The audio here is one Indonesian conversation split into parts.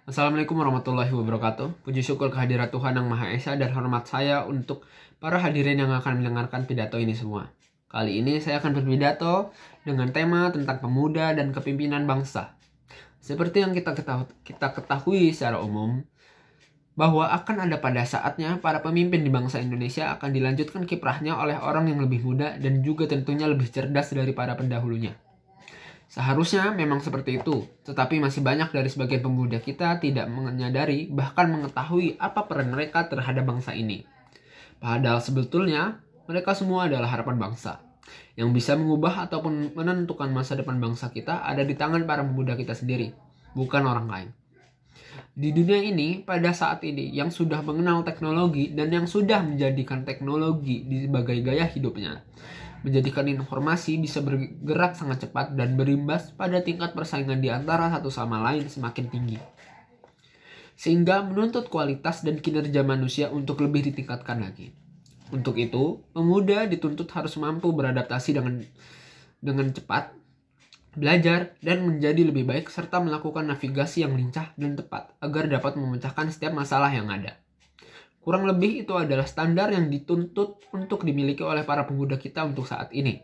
Assalamualaikum warahmatullahi wabarakatuh. Puji syukur kehadirat Tuhan Yang Maha Esa dan hormat saya untuk para hadirin yang akan mendengarkan pidato ini semua. Kali ini saya akan berpidato dengan tema tentang pemuda dan kepimpinan bangsa. Seperti yang kita ketahui secara umum, bahwa akan ada pada saatnya para pemimpin di bangsa Indonesia akan dilanjutkan kiprahnya oleh orang yang lebih muda dan juga tentunya lebih cerdas dari para pendahulunya. Seharusnya memang seperti itu, tetapi masih banyak dari sebagian pemuda kita tidak menyadari bahkan mengetahui apa peran mereka terhadap bangsa ini. Padahal sebetulnya mereka semua adalah harapan bangsa. Yang bisa mengubah ataupun menentukan masa depan bangsa kita ada di tangan para pemuda kita sendiri, bukan orang lain. Di dunia ini, pada saat ini yang sudah mengenal teknologi dan yang sudah menjadikan teknologi sebagai gaya hidupnya, menjadikan informasi bisa bergerak sangat cepat dan berimbas pada tingkat persaingan di antara satu sama lain semakin tinggi. Sehingga menuntut kualitas dan kinerja manusia untuk lebih ditingkatkan lagi. Untuk itu, pemuda dituntut harus mampu beradaptasi dengan cepat, belajar, dan menjadi lebih baik serta melakukan navigasi yang lincah dan tepat agar dapat memecahkan setiap masalah yang ada. Kurang lebih itu adalah standar yang dituntut untuk dimiliki oleh para pemuda kita untuk saat ini.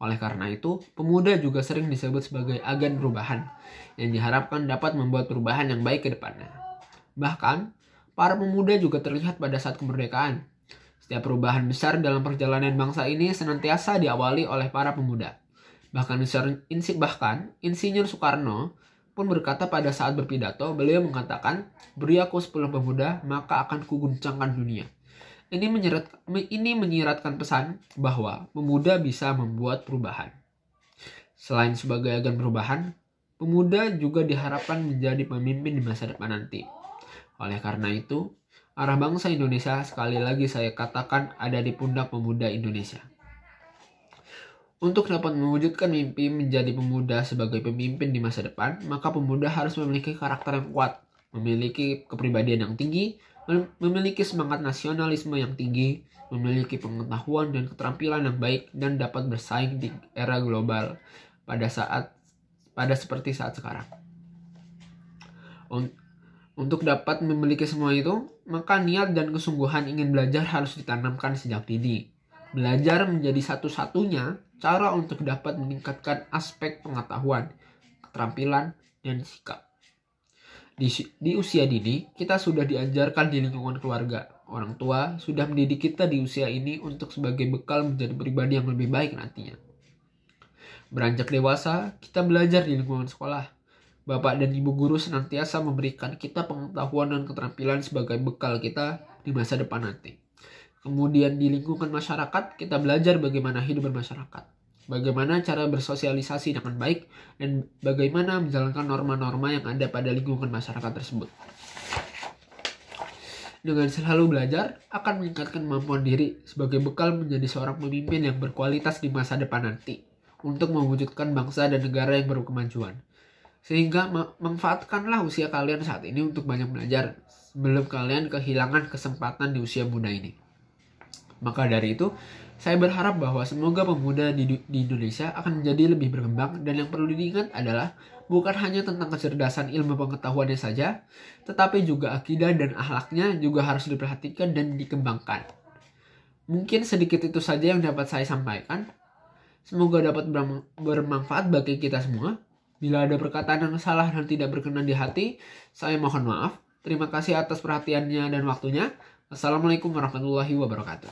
Oleh karena itu, pemuda juga sering disebut sebagai agen perubahan yang diharapkan dapat membuat perubahan yang baik ke depannya. Bahkan, para pemuda juga terlihat pada saat kemerdekaan. Setiap perubahan besar dalam perjalanan bangsa ini senantiasa diawali oleh para pemuda. Bahkan Insinyur Soekarno pun berkata pada saat berpidato, beliau mengatakan, "Beri aku 10 pemuda, maka akan kuguncangkan dunia." Ini menyiratkan pesan bahwa pemuda bisa membuat perubahan. Selain sebagai agen perubahan, pemuda juga diharapkan menjadi pemimpin di masa depan nanti. Oleh karena itu, arah bangsa Indonesia sekali lagi saya katakan ada di pundak pemuda Indonesia. Untuk dapat mewujudkan mimpi menjadi pemuda sebagai pemimpin di masa depan, maka pemuda harus memiliki karakter yang kuat, memiliki kepribadian yang tinggi, memiliki semangat nasionalisme yang tinggi, memiliki pengetahuan dan keterampilan yang baik, dan dapat bersaing di era global pada seperti saat sekarang. Untuk dapat memiliki semua itu, maka niat dan kesungguhan ingin belajar harus ditanamkan sejak dini. Belajar menjadi satu-satunya cara untuk dapat meningkatkan aspek pengetahuan, keterampilan, dan sikap. Di usia dini, kita sudah diajarkan di lingkungan keluarga. Orang tua sudah mendidik kita di usia ini untuk sebagai bekal menjadi pribadi yang lebih baik nantinya. Beranjak dewasa, kita belajar di lingkungan sekolah. Bapak dan ibu guru senantiasa memberikan kita pengetahuan dan keterampilan sebagai bekal kita di masa depan nanti. Kemudian di lingkungan masyarakat, kita belajar bagaimana hidup bermasyarakat. Bagaimana cara bersosialisasi dengan baik, dan bagaimana menjalankan norma-norma yang ada pada lingkungan masyarakat tersebut. Dengan selalu belajar, akan meningkatkan kemampuan diri sebagai bekal menjadi seorang pemimpin yang berkualitas di masa depan nanti, untuk mewujudkan bangsa dan negara yang berkemajuan. Sehingga manfaatkanlah usia kalian saat ini untuk banyak belajar, sebelum kalian kehilangan kesempatan di usia muda ini. Maka dari itu, saya berharap bahwa semoga pemuda di Indonesia akan menjadi lebih berkembang, dan yang perlu diingat adalah bukan hanya tentang kecerdasan ilmu pengetahuannya saja, tetapi juga akidah dan akhlaknya juga harus diperhatikan dan dikembangkan. Mungkin sedikit itu saja yang dapat saya sampaikan. Semoga dapat bermanfaat bagi kita semua. Bila ada perkataan yang salah dan tidak berkenan di hati, saya mohon maaf. Terima kasih atas perhatiannya dan waktunya. Assalamualaikum warahmatullahi wabarakatuh.